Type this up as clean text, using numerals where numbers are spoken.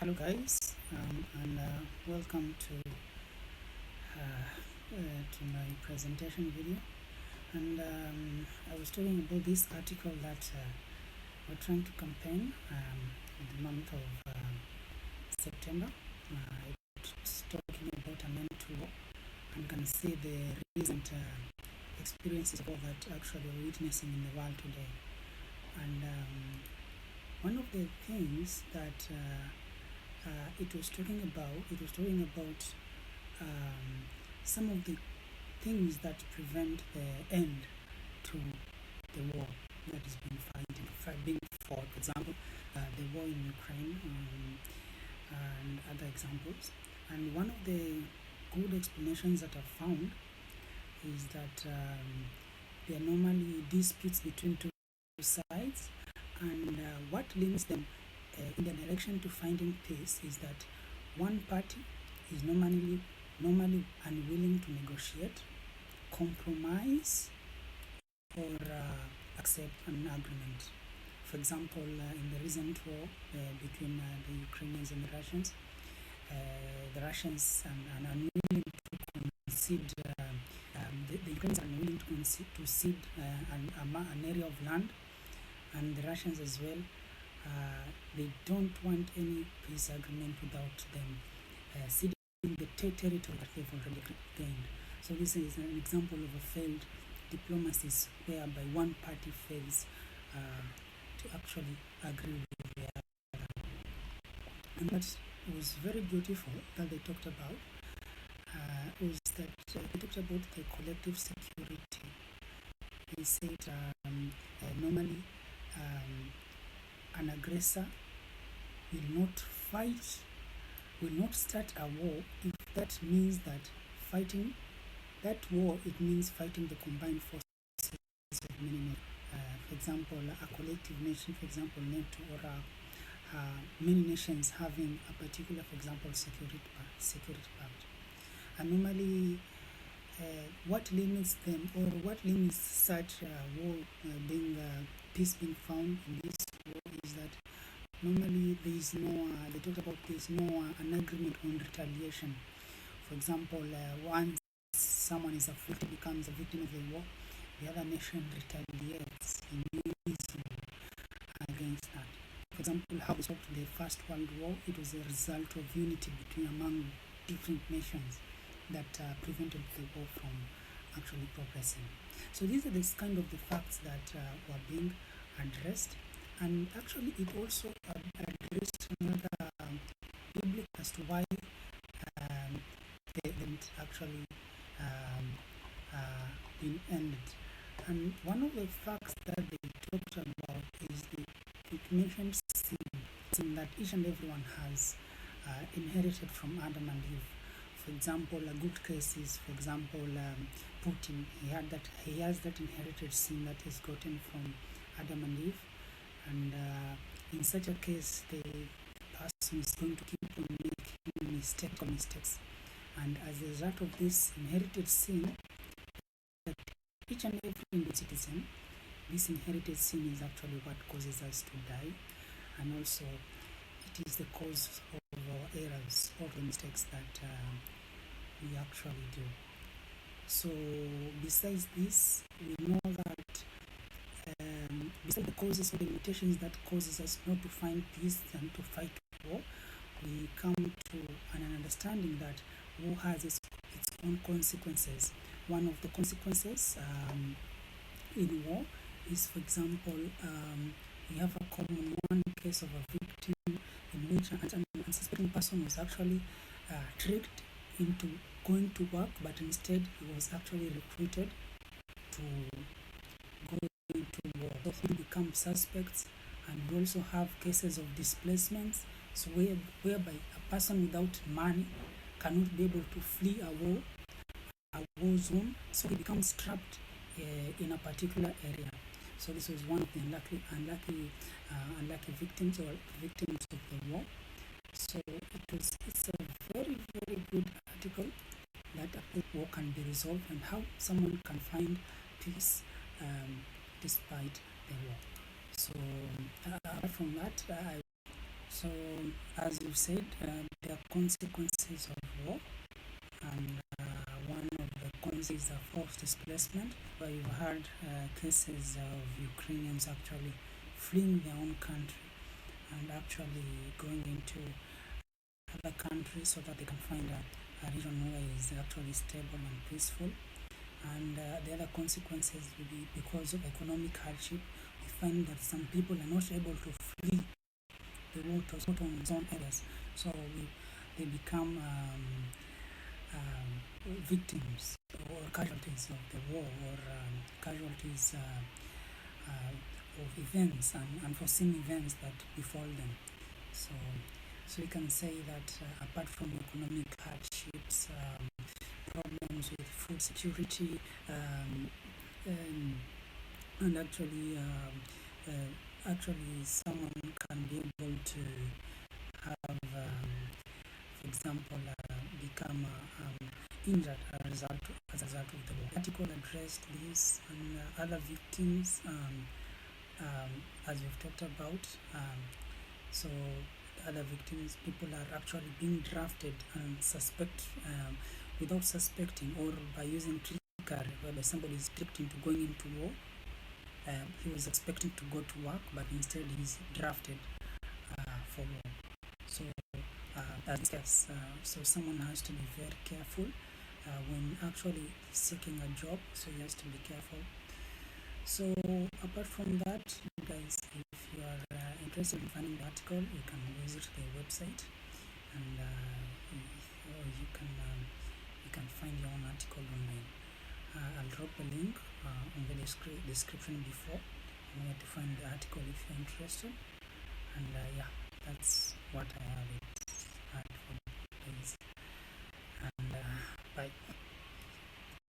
Hello guys, and welcome to my presentation video. And I was talking about this article that we're trying to campaign in the month of September. It's talking about an end to war, and can see the recent experiences of all that actually we're witnessing in the world today. And one of the things that it was talking about some of the things that prevent the end to the war that is being fought. For example, the war in Ukraine, and other examples. And one of the good explanations that I've found is that there are normally disputes between two sides, and what limits them in the direction to finding peace is that one party is normally unwilling to negotiate, compromise, or accept an agreement. For example, in the recent war between the Ukrainians and the Russians are unwilling to concede. The Ukrainians are unwilling to cede an area of land, and the Russians as well. They don't want any peace agreement without them ceding the territory that they've already gained. So this is an example of a failed diplomacy whereby one party fails to actually agree with the other. And what was very beautiful that they talked about was that they talked about the collective security. They said normally an aggressor will not start a war if that means that fighting that war, it means fighting the combined forces of many nations. For example, a collective nation, for example, NATO, or many nations having a particular, for example, security pact. And normally, what limits them, or what limits such war peace being found in this war is that normally there is no, they talk about an agreement on retaliation. For example, once someone becomes a victim of the war, the other nation retaliates immediately against that. For example, how we spoke to the First World War, it was a result of unity among different nations that prevented the war from actually progressing. So these are the kind of the facts that were being addressed, and actually it also addressed another public as to why they didn't actually been ended. And one of the facts that they talked about is it mentioned sin that each and everyone has inherited from Adam and Eve. For example, a good case is, for example, Putin. He has that inherited sin that is gotten from Adam and Eve, and in such a case, the person is going to keep on making mistakes, and as a result of this inherited sin, that each and every citizen, this inherited sin is actually what causes us to die, and also it is the cause of our errors or the mistakes that we actually do. So besides this, we know that besides the causes or the limitations that causes us not to find peace and to fight war, we come to an understanding that war has its own consequences. One of the consequences in war is, for example, we have a common one case of a victim in which an unsuspecting person was actually tricked into going to work, but instead he was actually recruited to go into war. So people become suspects, and we also have cases of displacements, so whereby a person without money cannot be able to flee a war zone, so he becomes trapped in a particular area. So this was one of the unlucky victims or victims of the war. So it's a very, very good article that a war can be resolved and how someone can find peace despite the war. So apart from that, I So, as you said, there are consequences of war, and one of the consequences are forced displacement, where you've heard cases of Ukrainians actually fleeing their own country and actually going into other countries so that they can find a region where is actually stable and peaceful. And the other consequences will be because of economic hardship. We find that some people are not able to flee the war to zone areas, so they become victims or casualties of the war, or casualties of events and unforeseen events that befall them. So, so we can say that apart from economic hardships, problems with food security, and actually someone can be able to have, for example, become injured as a result of the war. The article addressed this and other victims, as we've talked about. So other victims, people are actually being drafted and without suspecting, or by using trickery, whereby somebody is tricked into going into war. He was expecting to go to work, but instead he's drafted for war. So that's the case. So someone has to be very careful when actually seeking a job. So he has to be careful. So apart from that, you guys, if you are interested in finding the article, you can visit the website, and you can find your own article online. I'll drop a link on the description before, and where to find the article if you're interested. And yeah, that's what I have it for today's